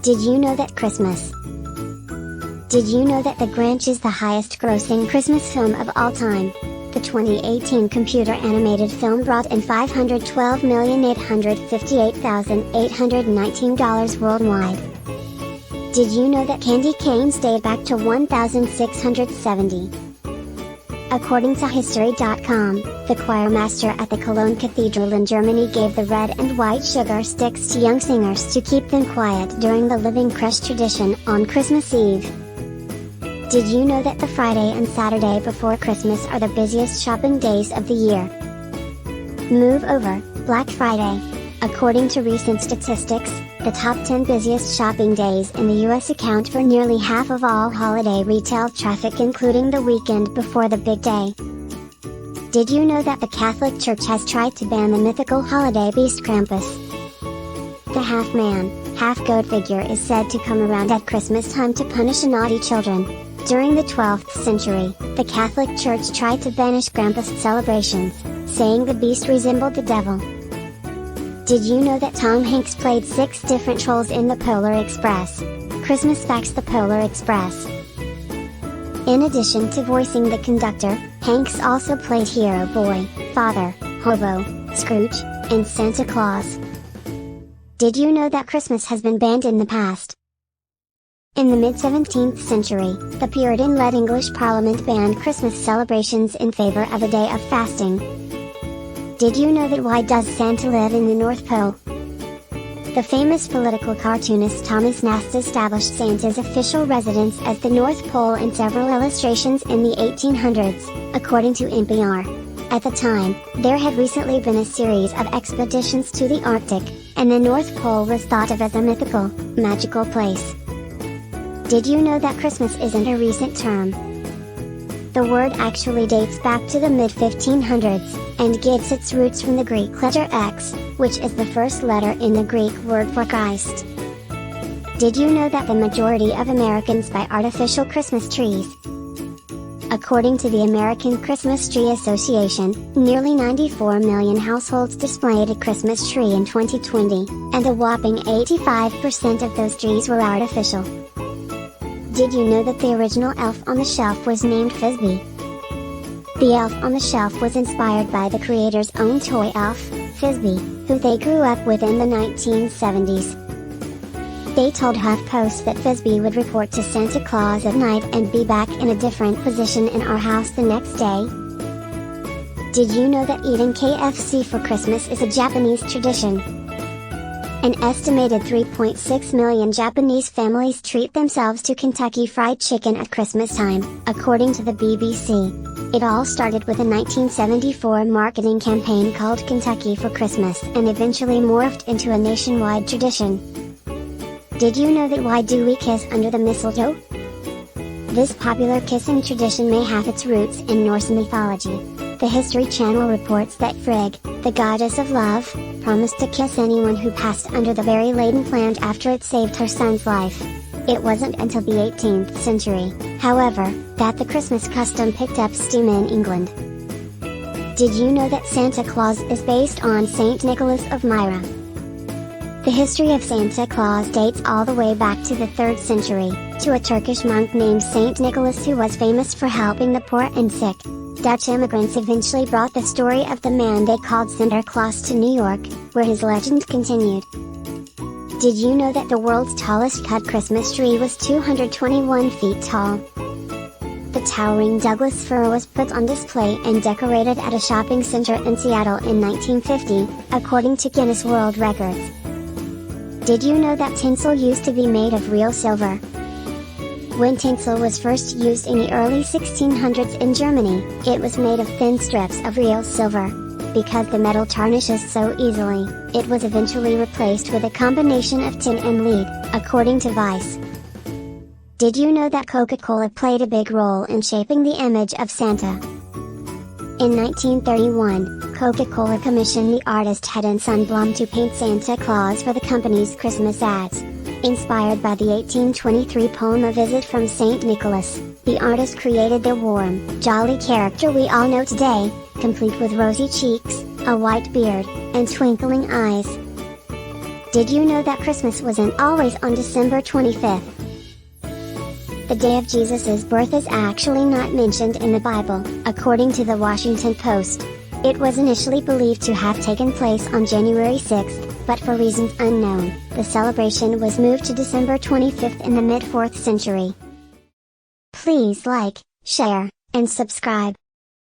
Did you know that Christmas? Did you know that The Grinch is the highest grossing Christmas film of all time? The 2018 computer animated film brought in $512,858,819 worldwide. Did you know that candy canes date back to 1670? According to History.com, the choirmaster at the Cologne Cathedral in Germany gave the red and white sugar sticks to young singers to keep them quiet during the Living Crush tradition on Christmas Eve. Did you know that the Friday and Saturday before Christmas are the busiest shopping days of the year? Move over, Black Friday. According to recent statistics, the top 10 busiest shopping days in the US account for nearly half of all holiday retail traffic, including the weekend before the big day. Did you know that the Catholic Church has tried to ban the mythical holiday beast Krampus? The half-man, half-goat figure is said to come around at Christmas time to punish naughty children. During the 12th century, the Catholic Church tried to banish Krampus celebrations, saying the beast resembled the devil. Did you know that Tom Hanks played 6 different roles in the Polar Express? Christmas Facts: The Polar Express. In addition to voicing the conductor, Hanks also played Hero Boy, Father, Hobo, Scrooge, and Santa Claus. Did you know that Christmas has been banned in the past? In the mid-17th century, the Puritan-led English Parliament banned Christmas celebrations in favor of a day of fasting. Did you know that why does Santa live in the North Pole? The famous political cartoonist Thomas Nast established Santa's official residence as the North Pole in several illustrations in the 1800s, according to NPR. At the time, there had recently been a series of expeditions to the Arctic, and the North Pole was thought of as a mythical, magical place. Did you know that Christmas isn't a recent term? The word actually dates back to the mid-1500s, and gets its roots from the Greek letter X, which is the first letter in the Greek word for Christ. Did you know that the majority of Americans buy artificial Christmas trees? According to the American Christmas Tree Association, nearly 94 million households displayed a Christmas tree in 2020, and a whopping 85% of those trees were artificial. Did you know that the original Elf on the Shelf was named Fizby? The Elf on the Shelf was inspired by the creator's own toy elf, Fizby, who they grew up with in the 1970s. They told HuffPost that Fizby would report to Santa Claus at night and be back in a different position in our house the next day. Did you know that eating KFC for Christmas is a Japanese tradition? An estimated 3.6 million Japanese families treat themselves to Kentucky Fried Chicken at Christmas time, according to the BBC. It all started with a 1974 marketing campaign called Kentucky for Christmas and eventually morphed into a nationwide tradition. Did you know that why do we kiss under the mistletoe? This popular kissing tradition may have its roots in Norse mythology. The History Channel reports that Frigg, the goddess of love, promised to kiss anyone who passed under the very laden plant after it saved her son's life. It wasn't until the 18th century, however, that the Christmas custom picked up steam in England. Did you know that Santa Claus is based on Saint Nicholas of Myra? The history of Santa Claus dates all the way back to the 3rd century, to a Turkish monk named Saint Nicholas who was famous for helping the poor and sick. Dutch immigrants eventually brought the story of the man they called Sinterklaas to New York, where his legend continued. Did you know that the world's tallest cut Christmas tree was 221 feet tall? The towering Douglas fir was put on display and decorated at a shopping center in Seattle in 1950, according to Guinness World Records. Did you know that tinsel used to be made of real silver? When tinsel was first used in the early 1600s in Germany, it was made of thin strips of real silver. Because the metal tarnishes so easily, it was eventually replaced with a combination of tin and lead, according to Vice. Did you know that Coca-Cola played a big role in shaping the image of Santa? In 1931, Coca-Cola commissioned the artist Haddon Sundblom to paint Santa Claus for the company's Christmas ads. Inspired by the 1823 poem A Visit from St. Nicholas, the artist created the warm, jolly character we all know today, complete with rosy cheeks, a white beard, and twinkling eyes. Did you know that Christmas wasn't always on December 25th? The day of Jesus' birth is actually not mentioned in the Bible, according to the Washington Post. It was initially believed to have taken place on January 6th, but for reasons unknown, the celebration was moved to December 25th in the mid-4th century. Please like, share, and subscribe.